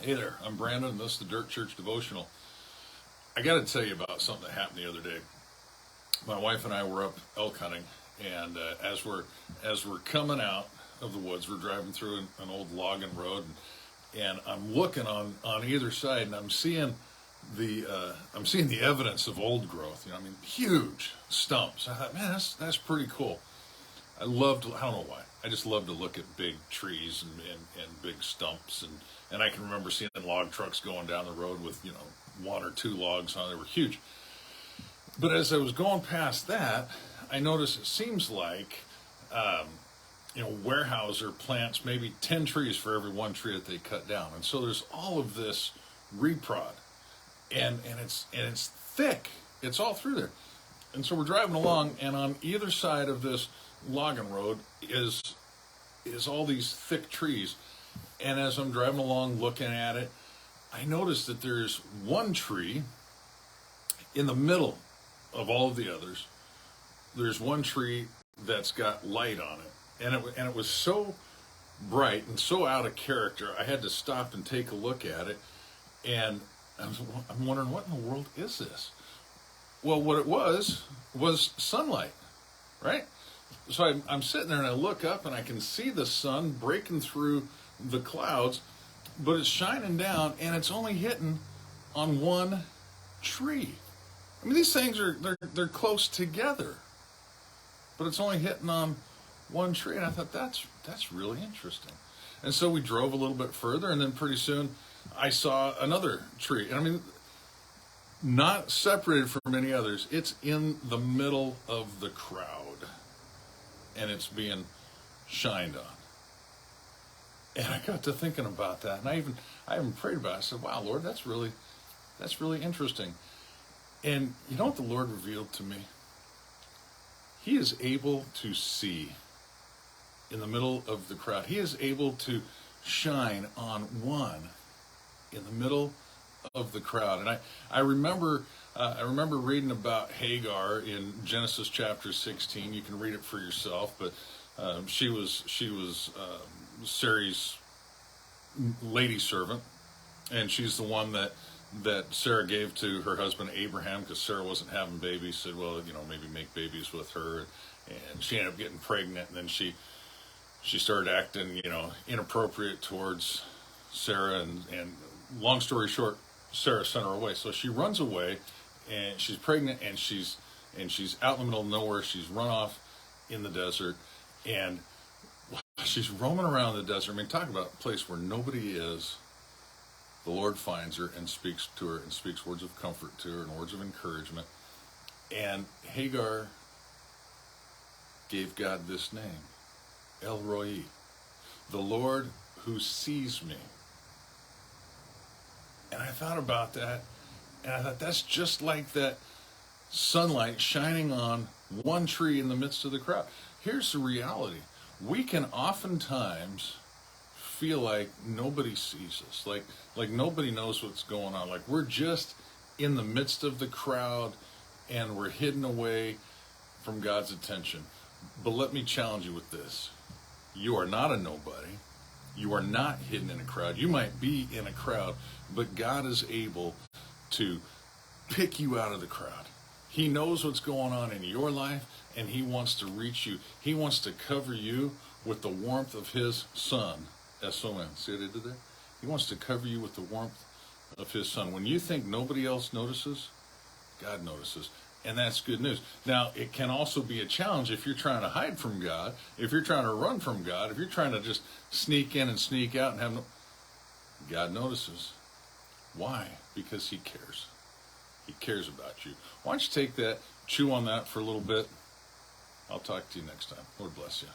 Hey there, I'm Brandon, and this is the Dirt Church Devotional. I got to tell you about something that happened the other day. My wife and I were up elk hunting, and as we're coming out of the woods, we're driving through an old logging road, and I'm looking on either side, and I'm seeing the evidence of old growth. You know, I mean, huge stumps. I thought, man, that's pretty cool. I don't know why. I just love to look at big trees and big stumps. And I can remember seeing log trucks going down the road with, one or two logs on. They were huge. But as I was going past that, I noticed it seems like, Weyerhaeuser plants maybe 10 trees for every one tree that they cut down. And so there's all of this reprod. And it's thick. It's all through there. And so we're driving along, and on either side of this logging road is all these thick trees. And as I'm driving along looking at it, I noticed that there's one tree in the middle of all of the others. There's one tree that's got light on it, and it was so bright and so out of character, I had to stop and take a look at it. And I'm wondering, what in the world is this? Well, what it was sunlight, right? So I'm sitting there and I look up and I can see the sun breaking through the clouds, but it's shining down and it's only hitting on one tree. I mean, these things they're close together, but it's only hitting on one tree. And I thought, that's really interesting. And so we drove a little bit further, and then pretty soon I saw another tree. And I mean, not separated from any others. It's in the middle of the crowd, and it's being shined on. And I got to thinking about that, and I even prayed about it. I said, "Wow, Lord, that's really interesting." And you know what the Lord revealed to me? He is able to see in the middle of the crowd. He is able to shine on one in the middle of the crowd. And I remember reading about Hagar in Genesis chapter 16. You can read it for yourself, but she was Sarah's lady servant, and she's the one that Sarah gave to her husband Abraham, because Sarah wasn't having babies. Said, well, maybe make babies with her, and she ended up getting pregnant, and then she started acting inappropriate towards Sarah, and long story short, Sarah sent her away. So she runs away, and she's pregnant, and she's out in the middle of nowhere. She's run off in the desert, and she's roaming around the desert. I mean, talk about a place where nobody is. The Lord finds her and speaks to her and speaks words of comfort to her and words of encouragement. And Hagar gave God this name, El Roi, the Lord who sees me. And I thought about that, and I thought, that's just like that sunlight shining on one tree in the midst of the crowd. Here's the reality. We can oftentimes feel like nobody sees us, like nobody knows what's going on, like we're just in the midst of the crowd and we're hidden away from God's attention. But let me challenge you with this. You are not a nobody. You are not hidden in a crowd. You might be in a crowd, but God is able to pick you out of the crowd. He knows what's going on in your life, and He wants to reach you. He wants to cover you with the warmth of His Son. S-O-N. See what I did there? He wants to cover you with the warmth of His Son. When you think nobody else notices, God notices. And that's good news. Now, it can also be a challenge if you're trying to hide from God, if you're trying to run from God, if you're trying to just sneak in and sneak out and have no... God notices. Why? Because He cares. He cares about you. Why don't you take that, chew on that for a little bit. I'll talk to you next time. Lord bless you.